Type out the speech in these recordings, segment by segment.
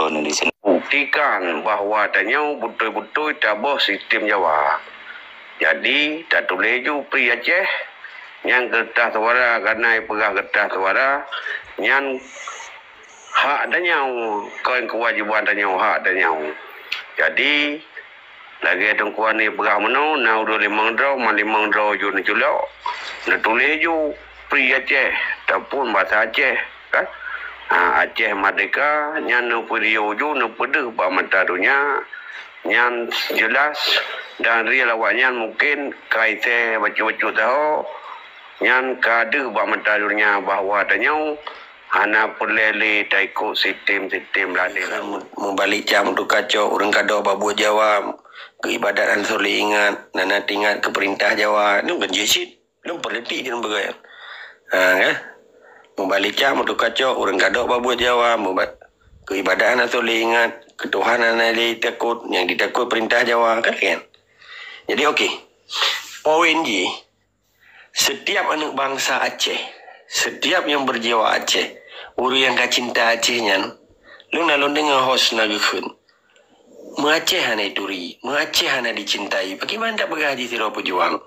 turun-turun di sini. Buktikan bahawa adanya betul-betul tabuh sistem Jawa. Jadi, tak boleh ju pri Aceh yang kertas suara kerana pegah kertas suara yang hak adanya kain kewajiban adanya hak adanya. Jadi, lagi tungkuan ni pegah menu, na udah limang draw ju ni julok. Na tulis ju pri Aceh, ataupun bahasa Aceh, kan? Aceh Merdeka, yang nu periu ju nu pedih bah mata dunia, yang jelas dan real awaknya mungkin kaitnya baca-baca tahu, yang kada bah mata dunia bahawa adanya hana perlele tak ikut sistem-sistem lain. Membalik jam tu kacau orang kada babu Jawa ke ibadatan soleh ingat nana ingat ke perintah Jawa ni bukan jesit lu perletik je bergaya kan membalik jam tu kacau orang kada babu Jawa ke ibadatan soleh ingat ketuhanan ali takut yang ditakut perintah Jawa kan. Jadi okey, poin je setiap anak bangsa Aceh, setiap yang berjiwa Aceh, orang yang cinta Acehnya, lu nalon dengan host nagukun. Aceh hana ituri, Aceh hana dicintai. Bagaimana tak bergaji siro pejuang?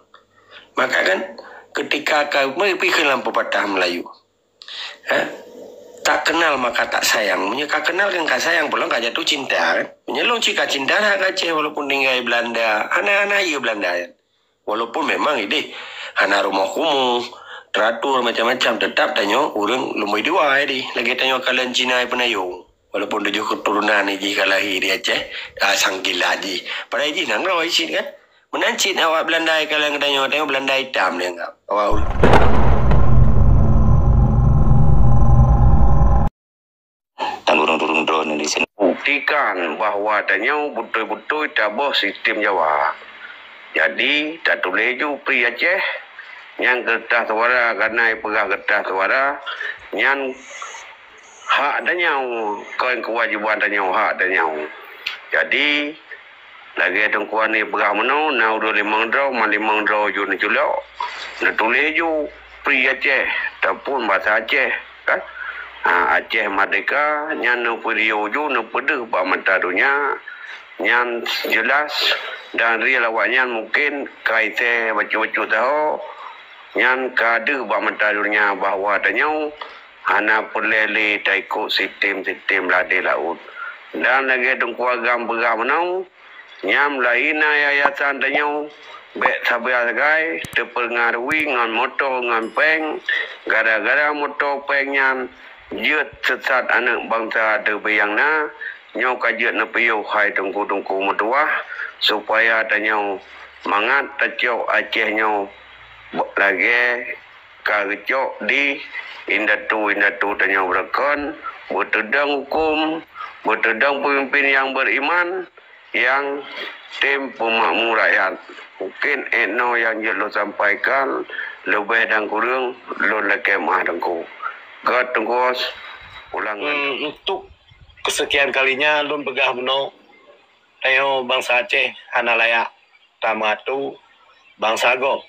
Maka kan ketika kau pergi lampu patah Melayu, tak kenal maka tak sayang. Kau kenal kan kau sayang, belum kau jatuh cinta kan? Long cika cinta nak Aceh walaupun tinggal Belanda, hana iya Belanda kan? Walaupun memang ini hana rumah kumuh, teratur macam-macam, tetap tanya orang lumai dua ini. Lagi tanya kalian Cina penayung. Walaupun tujuh keturunan ni jika lahir di Aceh, sangkila ji. Pada ji nang rawai cin kan? Menancit awak Belanda kalian tanya Belanda hitam dia enggak? Awak turun-turun drone di sini. Buktikan bahawa adanya betul-betul tabuh sistem Jawa. Jadi, tak boleh ju pri Aceh yang kertas suara kerana pegah kertas suara yang hak adanya kain kewajiban adanya hak adanya. Jadi, lagi tungkuan ni pegah menu, na udah limang draw ju ni julok. Na tulis ju pri Aceh, ataupun bahasa Aceh, kan? Aceh Merdeka, yang nu periu ju nu pedih bah mata dunia, yang jelas dan real awaknya mungkin kaitnya baca-baca tahu, yang kada bah mata dunia bahawa adanya hana perlele tak ikut sistem-sistem ladai laut. Dan lagi tungku agam pegah menau, yang lain yayasan adanya bek sabar gai terpengaruhi dengan motor dengan peng, gara-gara motor pengnya jut sesat anak bangsa terbayangna nyau kajut na piyu hai tungku-tungku mutuah supaya adanya mangat tacok Aceh nyau lagi kagecok di indatu tanya berakon bertedang hukum bertedang pemimpin yang beriman yang tim pemakmur rakyat. Mungkin etno yang lo sampaikan lebih dan kurang lo lekemah dengku God tunggus ulangan. Untuk kesekian kalinya lun begah meno ayo bangsa Aceh hana layak tamatu bangsa go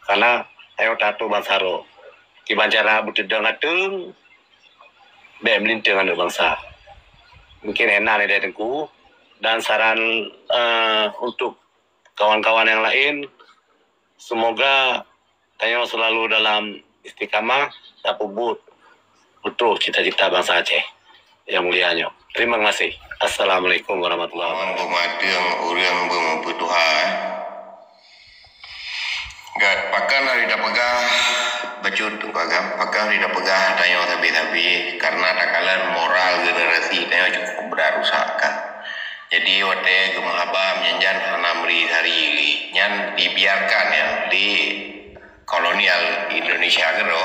karena ayo tatu bangsa ro kiban cara butedang atung be melintang anu bangsa mungkin enak dari dengku dan saran untuk kawan-kawan yang lain semoga tayo selalu dalam istiqamah tak pubut untuk cita-cita bangsa Aceh yang mulianya. Terima kasih. Assalamualaikum warahmatullahi wabarakatuh. Matang orang berbutuhan. Gak pakan hari dah pegah baju tu agam pakan hari dah pegah tanya tapi karena takalan moral generasi tanya cukup berusak kan. Jadi wate gemahaba menyanjan hanamri hari ini nyan dibiarkan ya di kolonial Indonesia kero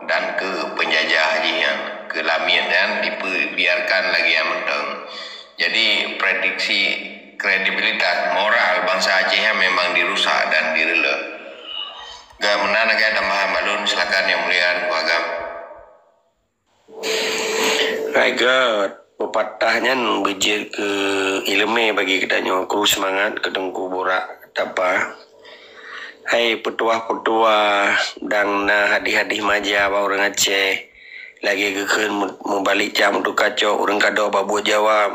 dan ke penjajah yang ke Lamian dan dibiarkan lagi yang menteng. Jadi prediksi kredibilitas moral bangsa Aceh memang dirusak dan direla. Gak menana gak tambahan balun silakan yang mulia Agam. Right God, pepatahnya bejir ke ilmu bagi kita nyawa kru semangat kedengku borak apa. Hai petua-petua dan na hadih-hadih maja orang Aceh lagi kekeun membalik jam untuk kacau orang kado babu Jawa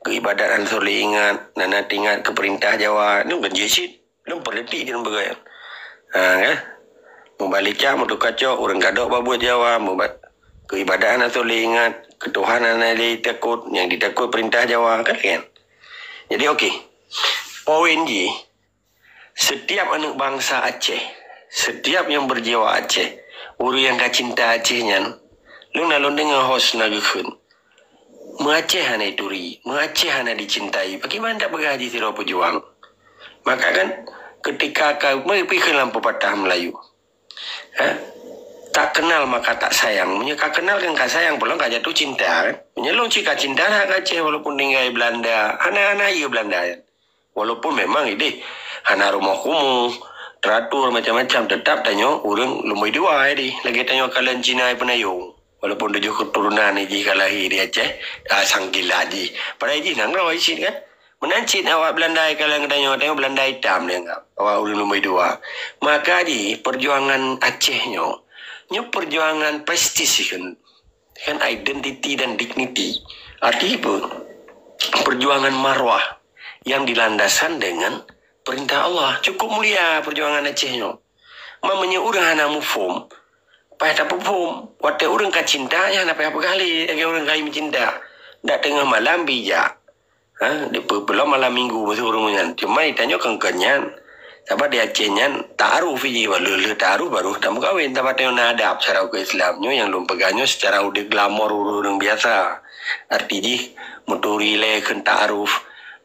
keibadatan soleh ingat nana tingat ke perintah Jawa ni bukan jesit lu perletik je bergaya kan membalik jam untuk kacau orang kado babu Jawa keibadatan soleh ingat ketuhanan yang ditakut yang ditakut perintah Jawa kan. Jadi okey, poin je setiap anak bangsa Aceh, setiap yang berjiwa Aceh, orang yang cinta Aceh nyan, lu nalon dengan host nagakun. Aceh hana ituri, Aceh hana dicintai. Bagaimana tak bergaji siro pejuang? Maka kan ketika kau pergi lampu patah Melayu, tak kenal maka tak sayang. Kau kenal kan kau sayang, belum kau jatuh cinta kan? Long cika cinta nak Aceh walaupun tinggal Belanda, hana iya Belanda kan? Walaupun memang ini hana rumah kumuh, teratur macam-macam, tetap tanya orang lumai dua ini. Lagi tanya kalian Cina penayung. Walaupun tujuh keturunan ini kalahi di Aceh, sangkila ji. Pada ini nanggau isin kan? Menancit awak Belanda kalian tanya Belanda hitam dia enggak. Awak orang lumai dua. Maka di perjuangan Acehnya, perjuangan prestis kan identity dan dignity. Arti apa? Perjuangan marwah yang dilandasan dengan perintah Allah. Cukup mulia perjuangan Acehnya. Mamanya orang hana mufum. Payah tak pufum. Waktu orang ka cinta, ya nak payah berkali. Lagi orang kaya mencinta. Tak tengah malam bijak. Dia belum malam minggu masih orang menyan. Cuma ditanya kengkenyan. Sebab dia Acehnya ta'aruf je. Walau ta'aruf baru tak berkahwin. Tapi tengah nadab secara ke Islamnya yang belum pegangnya secara udah glamor orang biasa. Artinya muturi le kan ta'aruf.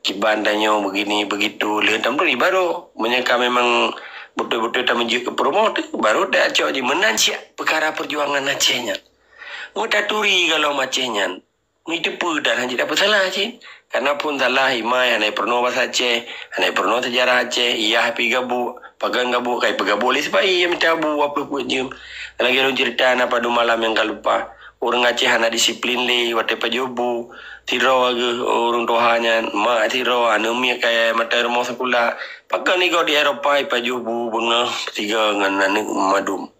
Kiban tanya begini begitu lihat tambri baru menyangka memang betul-betul tak menjuk ke promote baru dah cok je menansiak perkara perjuangan Acehnya. Mudah turi kalau Acehnya itu pun dan hanya dapat salah je. Karena pun salah himai hanai pernah bahasa Aceh, hanai pernah sejarah Aceh, iya happy gabu, pagang gabu kai pegabu boleh sebab iya minta abu apa pun je. Lagi orang cerita apa du malam yang kau lupa. Orang Aceh hana disiplin le waktu pajubu tiro age orang tohanya mak tiro anemi kayak mata rumah sekolah pakai ni kau di Eropah pajubu bunga tiga dengan anak madum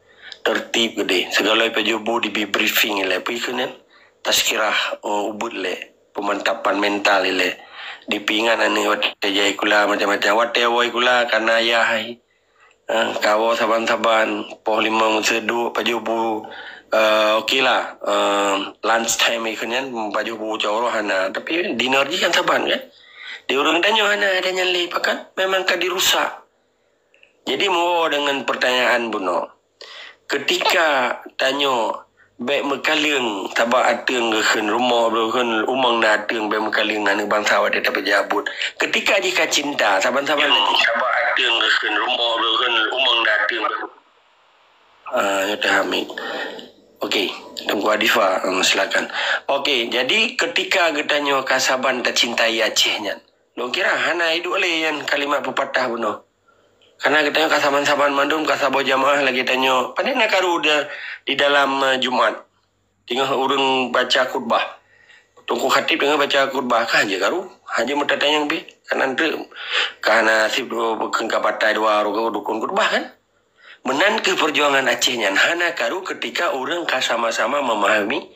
tertib gede segala pajubu di briefing le pikenan tazkirah ubud le pemantapan mental le dipingan ane waktu jai kula macam-macam waktu awai kula karena ya hai kawo saban-saban poh lima sedu pajubu okey lah lunch time ikannya baju bucu hana tapi dinner je kan saban kan dia orang tanya hana ada nyali pakan memang kan dirusak. Jadi mau dengan pertanyaan buno ketika tanya baik mekaling tabak ateng keun rumah keun umang na ateng baik mekaling anu bangsa wade tapi jabut ketika jika cinta saban-saban tabak ateng keun rumah keun umang na ateng ya tahami. Okey, tunggu Adifa, silakan. Okey, jadi ketika getanya kasaban tak cintai Acehnya. Lo kira hana hidup le yang kalimat pepatah buno. Karena getanya kasaban-saban mandum kasabo jamaah lagi tanya, pandai nak karu dia di dalam Jumat. Tengah urang baca khutbah. Tunggu khatib tengah baca khutbah kan je karu. Haja mata tanya be. Kanan tu karena sip bukan kapatai dua rogo dukun khutbah kan. Menan ke perjuangan Acehnya hana karu ketika orang sama-sama memahami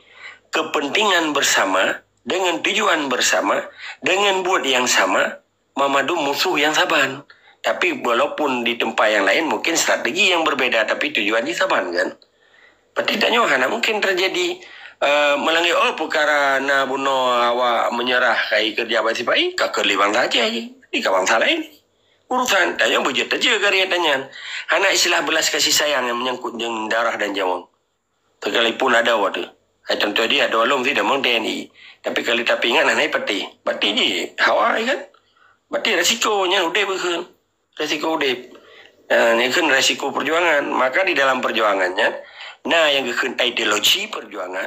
kepentingan bersama dengan tujuan bersama dengan buat yang sama memadu musuh yang saban. Tapi walaupun di tempat yang lain mungkin strategi yang berbeda tapi tujuannya saban kan. Pertanyaan hana mungkin terjadi melanggar perkara na buno awak menyerah kai kerja basipai ka kelibang saja je. Di kawan salah ini. Urusan tanya bujut aja karya tanya. Anak istilah belas kasih sayang yang menyangkut dengan darah dan jawang. Sekalipun ada waktu. Contoh dia ada walung tidak memang TNI. Tapi kalau tak ingat anak peti. Peti je hawa kan. Peti resikonya udah bukan. Resiko udah. Ini kan resiko perjuangan. Maka di dalam perjuangannya. Nah yang kekan ideologi perjuangan.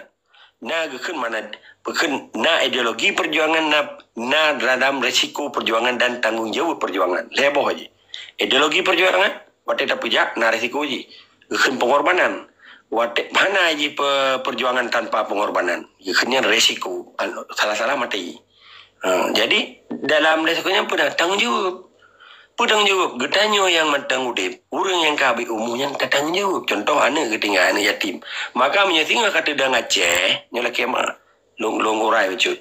Nah kekan mana. Bukan na ideologi perjuangan na dalam resiko perjuangan dan tanggung jawab perjuangan. Leboh aja. Ideologi perjuangan waktu tak pujak na resiko aja. Bukan pengorbanan. Waktu mana aja perjuangan tanpa pengorbanan. Bukannya resiko. Salah-salah mati. Jadi dalam resikonya pun tanggung jawab. Pedang jawab, getanyo yang matang udip, orang yang kabe umum yang datang jawab. Contoh anak ketinggalan anak yatim. Maka menyetinggal kata dang Aceh, nyala kema, long urai becut.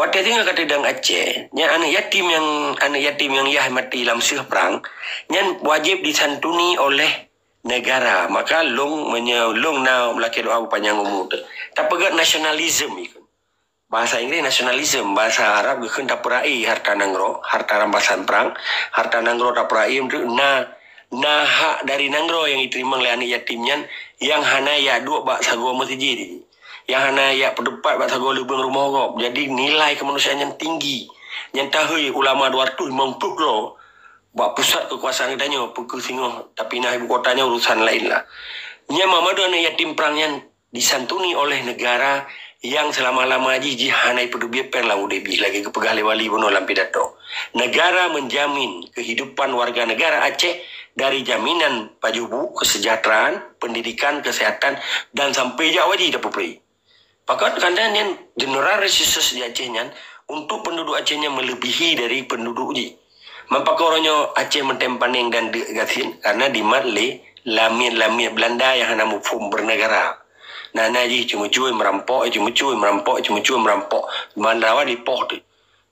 Waktu tinggal kata dang Aceh, nya anak yatim yang yah mati dalam seuh perang, nyan wajib disantuni oleh negara. Maka long na melaki doa panjang umur tu. Tak pegat nasionalisme ikut. Bahasa Inggris nasionalisme, bahasa Arab gekeun taperai harta nanggro, harta rampasan perang, harta nanggro taperai untuk hak dari nanggro yang diterima oleh anak yatimnya yang hana ya dua bak sago masjid, yang hana ya pedepat bak sago lubang rumah gop. Jadi nilai kemanusiaan yang tinggi, yang tahu ulama 250 lo, bak pusat kekuasaan kitanya pukul singoh, tapi nah ibu kotanya urusan lain lah. Nya mamadu anak yatim perang yang disantuni oleh negara yang selama-lama ji hanai peduli pen lang udebi lagi ke pegawai wali bono lam pidato. Negara menjamin kehidupan warga negara Aceh dari jaminan pajubu, kesejahteraan, pendidikan, kesehatan dan sampai jauh wajib dapat peri. Pakat kandan yang general resources di Acehnya untuk penduduk Acehnya melebihi dari penduduk ji. Mampakoronyo Aceh mentempaneng dan degatin karena di Marle lamir Belanda yang hana mufum bernegara. Nah, ji cuma-cuma merampok. Mandawa di poh tu.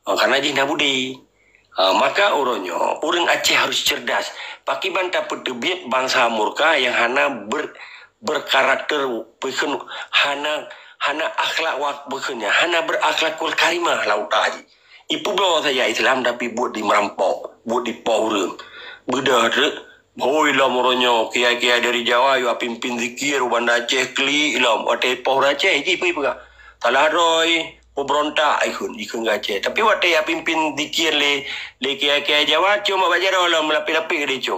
Karena ji nabudi. Maka orang Aceh harus cerdas. Paki banta pedebiat bangsa murka yang hana berkarakter bukan hana akhlak bukannya hana berakhlakul karimah lauta ji. Ipu bawa saya Islam tapi buat di merampok, buat di poh orang. Bedah tu. Hoi lah moronyo kiai-kiai dari Jawa yo pimpin zikir Banda Aceh kli ilam ate poh Aceh ji pi pega talaroi pemberontak ikun Aceh tapi wate ya pimpin zikir le kiai-kiai Jawa cuma bajar lah melapi-lapi ke dia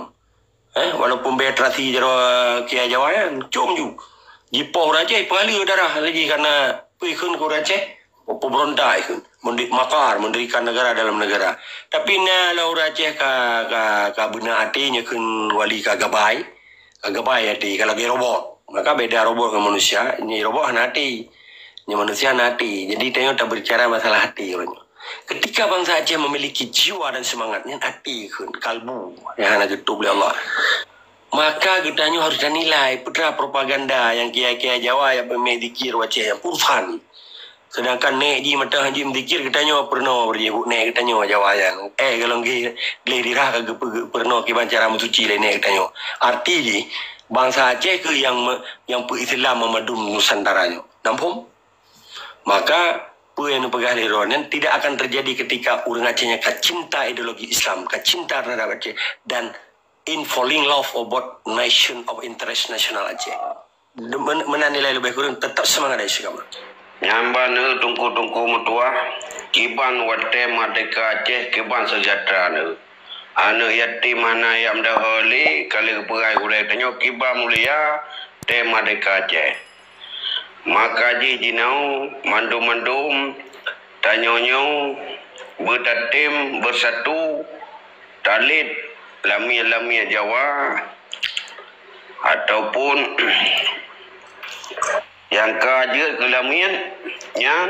walaupun betrasi jero kiai Jawa kan cum ju ji poh Aceh pali darah lagi karena ikun ke Aceh pemberontak ikun mendirikan negara dalam negara. Tapi na laura Aceh ka benar artinya kun wali ka gabai hati kalau dia robot. Maka beda robot dengan manusia. Ini robot hati. Ini manusia hati. Jadi tengok tak berbicara masalah hati. Ketika bangsa Aceh memiliki jiwa dan semangatnya hati kun kalbu yang hana getub oleh Allah. Maka kitanya harus nilai putra propaganda yang kiai-kiai Jawa yang pemedikir Aceh yang purfan. Sedangkan nek ji mata haji mendikir kitanya pernah berjebuk nek kitanya Jawa yang kalau ge dirah ke pernah ke bancara musuci le nek kitanya arti ji bangsa Aceh ke yang Islam memadum Nusantaranya nampung maka yang pegah lironen tidak akan terjadi ketika orang Acehnya cinta ideologi Islam cinta terhadap Aceh dan in falling love about nation of interest nasional Aceh menilai lebih kurang tetap semangat dari segala. Nyambane tungku mutua kiban wate merdeka Aceh kiban sejahtera ne anu yatim mana yang daholi kali perai urai tanyo kiban mulia te merdeka Aceh maka ji jinau mandum tanyonyo bertatim bersatu talit lamia Jawa ataupun yang kaje kelamian yang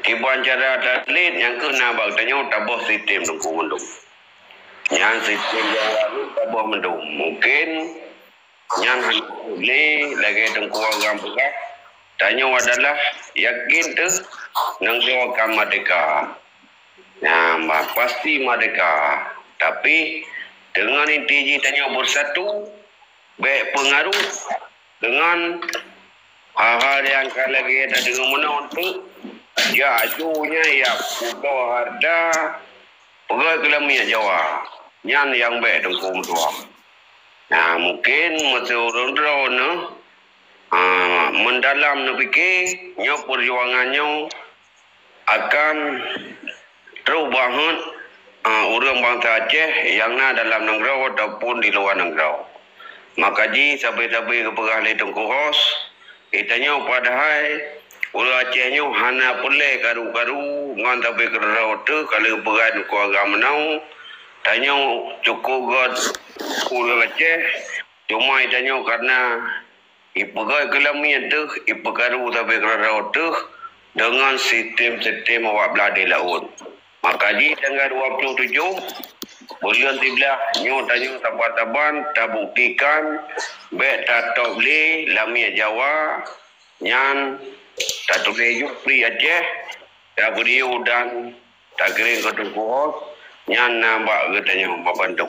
kiban cara talit yang kena bang tanya tabah sistem tungku mendung yang sistem yang lalu tabah mendung mungkin yang le lagi tungku agam pegah tanya adalah yakin tu nanggo kam merdeka nah pasti merdeka tapi dengan inti tanya bersatu baik pengaruh dengan hal-hal yang lagi ada dengan menang tu ya ajunya ya puto harda pegawai kelamian Jawa yang baik dengkum tua nah mungkin masuk orang mendalam nak fikir nyo perjuangannya akan terubahan orang bangsa Aceh yang ada dalam negara ataupun di luar negara maka ji sabai-sabai kepegah tengku hos itanya padahal ulah Acehnya hana pule karu-karu ngan tapi kerau tu kalau pegan ku agama nau tanya cukup god ulah Aceh cuma itanya karena ipegai kelamian tu ipekaru tapi kerau tu dengan sistem awak beladi laut maka ji tanggal 27 Bulan tibelah nyo tanyo taban tak buktikan be tak tobli lamia Jawa nyan tak tobli Jupri Aceh tak beriu dan tak kering ke Tengkuhos nyan nambak katanya membantu.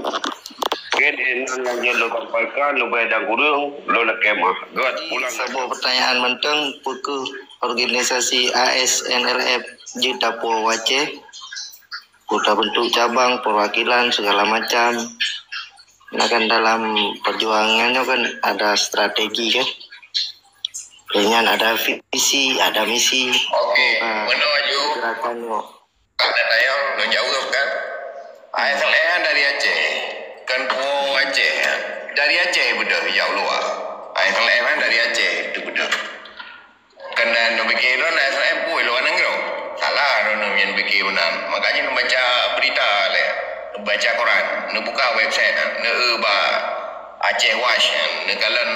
Kini nan lo kapalkan lo bayar kurung lo nak kemah. God pulang. Sebuah pertanyaan menteng puku organisasi ASNLF di Papua Aceh. Kuda bentuk cabang, perwakilan segala macam. Nah kan dalam perjuangannya kan ada strategi kan. Dengan ada visi, ada misi. Okey, menuju gerakannya. Ada tayang lo jauh kan? ASLN dari Aceh. Kan po Aceh. Dari Aceh betul jauh luar. ASLN dari Aceh itu betul. Kan dan fikir lo ASLN po luar negeri. Salah orang yang fikir benar. Makanya nak baca berita le, baca Quran, nak buka website, nak Aceh Watch, nak kalan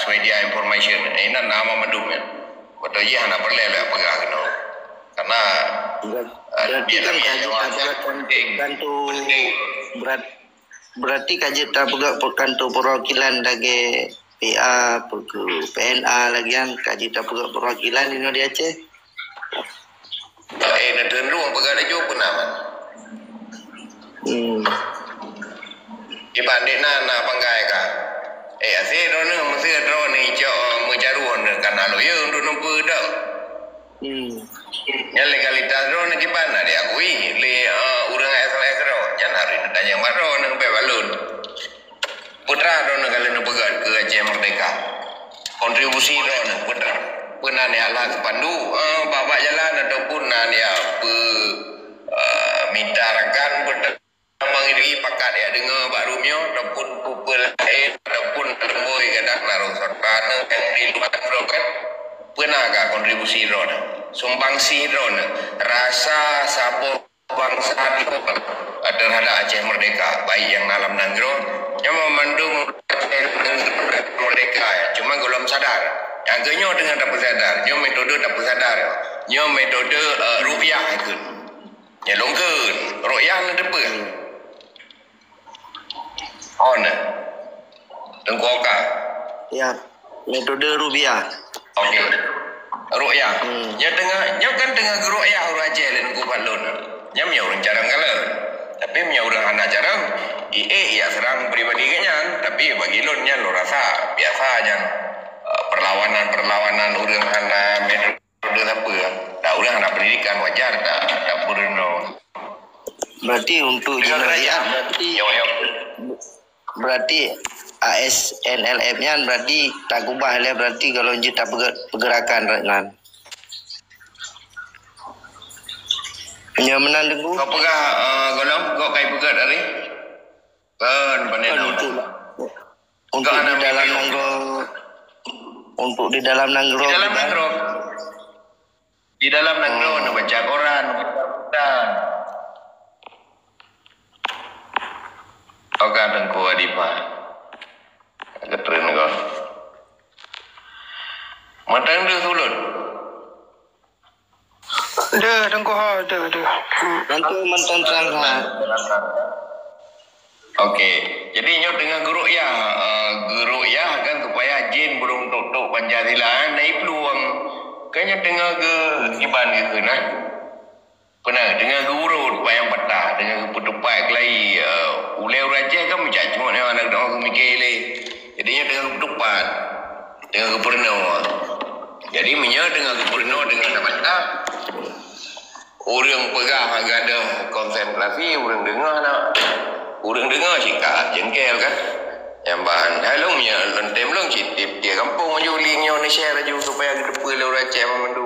Swedia Information. Ini nama madumnya. Betul je nak perlu le pegang kena. Karena Berarti kan berarti kaji tak kantor perwakilan lagi PA, PNA lagi kan kaji tak perwakilan ini di Aceh. Nak tendung pegang lagi pun aman. Dibanding nak panggai kan. Asyik drone mesti drone ni cak mencaruan kan alo ya untuk nampak dah. Yang legalitas drone di mana dia akui le orang asal kero. Yang hari ni tanya maro nak balun. Putra drone kalau nak pegang ke Aceh Merdeka. Kontribusi drone putra. Pernah ni alah pandu bawa jalan ataupun dia minta rakan mengiri pakat ya dengar barumio ataupun pupul air ataupun temui kadang naruh sorban yang di luar kan pernah agak kontribusi drone sumbangsi drone rasa sabo bangsa terhadap Aceh Merdeka baik yang alam nanggro yang memandung merdeka ya cuma belum sadar yang genyo dengan tak sadar nyo metode tak sadar nyo metode rupiah itu ya longkeun rupiah na depan on tengkoka Ya, metode rupiah. okey rupiah nyo kan tengah rupiah orang Aceh dan ku balon nyo nya orang jarang kalah tapi nya orang anak jarang ya serang pribadi kenyan tapi bagi lon nya lo rasa biasa nya perlawanan orang anak metode apa tak orang anak pendidikan wajar tak perlu Berarti untuk jenayah berarti ASNLF-nya berarti tak ubah lah berarti kalau kita pergerakan kan. Penyamaan tengku. Kau pegah golong kau kai pegat hari. Kan panen Untuk di dalam nanggro. Untuk di dalam nanggro. Di dalam nanggro. Di dalam nanggro nak baca Quran, dan Oka tengku adipa. Ketren kau. Matang dia sulut. Ada tengku ha ada. Nanti mantan terang. Okey, jadi nyo dengan guru ya kan supaya jin burung tok Pancasila naik peluang kanya tengah ke iban ke nah. Pernah dengan guru bayang patah dengan keputupai kelai ulai raja kan macam cuma ni anak dong mikir le. Jadi nyo dengan keputupan dengan kepurno. Jadi menyo dengan kepurno dengan patah orang pegah agak ada konsentrasi orang dengar nak. Orang dengar cika jengkel kan. Yang bahan halong nya lentem long citip dia kampung aja lingnya ni share aja supaya depa le orang Aceh memandu.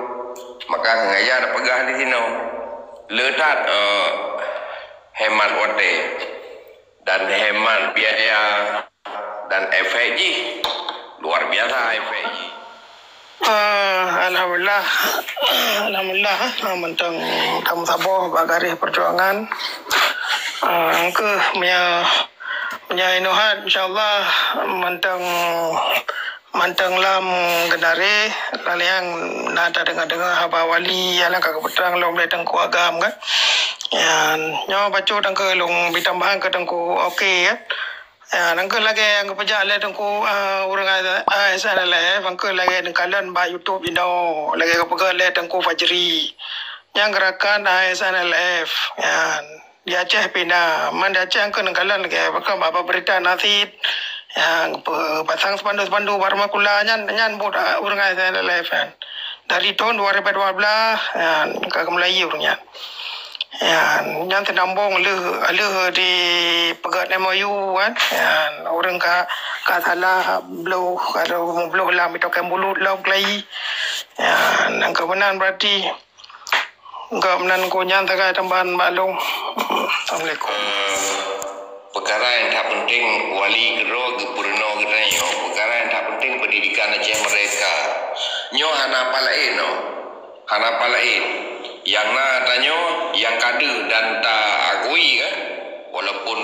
Maka sengaja ada pegah di sini. Letak hemat wate dan hemat biaya dan efek luar biasa efek. Alhamdulillah mentang kamu sabar bagari perjuangan ke punya inuhat insyaallah mantang lam genare laliang nada dengar haba wali ala ka kebetulan lo boleh tengku agam kan Nyo baca tangke long bitambahan ke tangku okey ya. Nangke lagi yang pejak le tangku orang ASN le bangke lagi nengkalan ba YouTube ino lagi kepegal le tangku Fajri. Yang gerakan ASNLF di Aceh pina man di Aceh ke nengkalan lagi bakal apa berita nasid yang pasang sepandu-sepandu Warmakula nyan buat orang ASNLF dari tahun 2012 ke Melayu orangnya. Yang tenambung le di pegat MOU kan orang ka salah blow kalau blow lah mitokan mulut lah kelai nang kebenaran berarti enggak menan ko nyan takai tambahan balung. Assalamualaikum. Perkara yang tak penting wali gero gubernur geranyo perkara yang tak penting pendidikan Aceh mereka nyo hana palain yang na tanyo yang kadu dan tak akui kan walaupun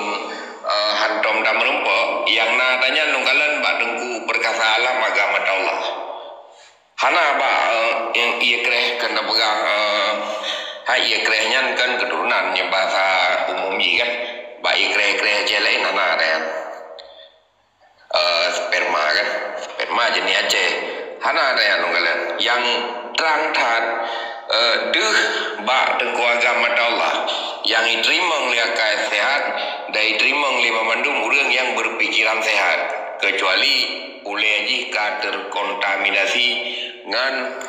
hantom dan merempok yang na tanya nungkalan bak dengku perkasa alam agama Allah hana ba yang ia kreh kena pegang ia krehnya kan keturunan yang bahasa umum ji kan ba ia kreh je lain hana ada sperma jenis Aceh hana ada yang nungkalan yang terang tat bak tengku agama Allah yang diterima oleh akal sehat dan diterima oleh memandung orang yang berpikiran sehat kecuali boleh jika terkontaminasi dengan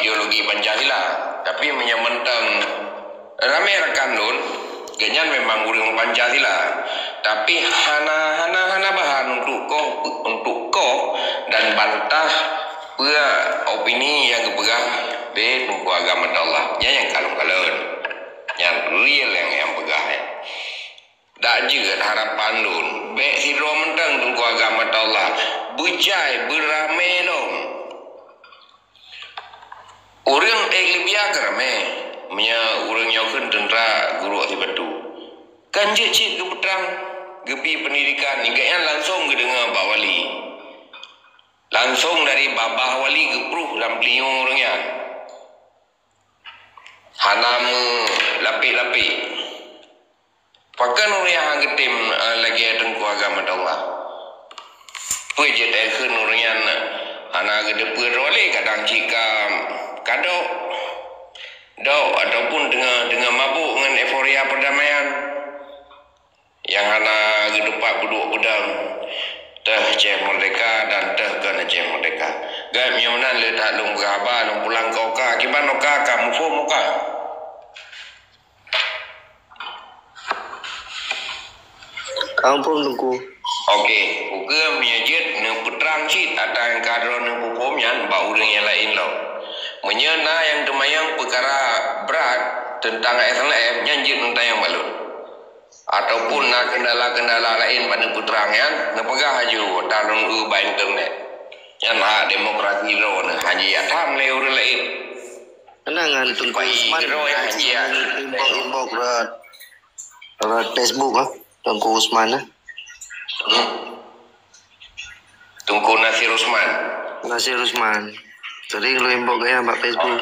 ideologi Pancasila tapi menyamentang ramai rekan nun genyan memang orang Pancasila tapi hana bahan untuk ko dan bantah pua opini yang kepegang be tunggu agama Allah yang kalung-kalun yang real yang pegah dak juga harapan dun be sidro mentang tunggu agama Allah bujai beramelong orang lebih agrame nya orang nyakeun tentara guru ati batu kan cik ke petang gepi pendidikan hingga yang langsung ke dengar Pak Wali langsung dari babah wali gepruh dalam peliung orangnya hanamu lapik-lapik pakan orang yang getim lagi tengku agama Allah pejat ekun orangnya hana gede perole kadang jika kado ataupun dengan mabuk dengan euforia perdamaian yang hana gede pak buduk pedang teh Aceh Merdeka dan teh kan Aceh Merdeka. Gak miunan le tak lung berapa lung pulang kau ka kiban oka kamu fo muka. Ampun tunggu. Okey, uga miajet ne putrang cit ada yang kadro ne pupom yan ba urang yang lain lo. Menyena yang demayang perkara berat tentang SLM nyanjit tentang yang balut. Ataupun nak kendala-kendala lain pada putrangnya nepegah haju dalam ubah internet yang hak demokrasi ro ne haji atam le urang lain Kenangan tunggu Usman ro yang haji inbox rat Facebook tunggu Usman tunggu Nasir Usman sering lu inbox gaya mbak Facebook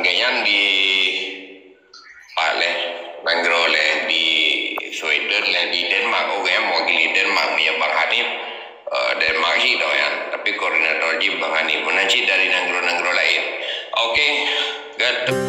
ganyan di Pale Bangrole di Sweden di Denmark mewakili Denmark ni Bang Hanif Denmark sih tapi koordinator Jim Bang Hanif menanci dari negara-negara lain. Okey, good.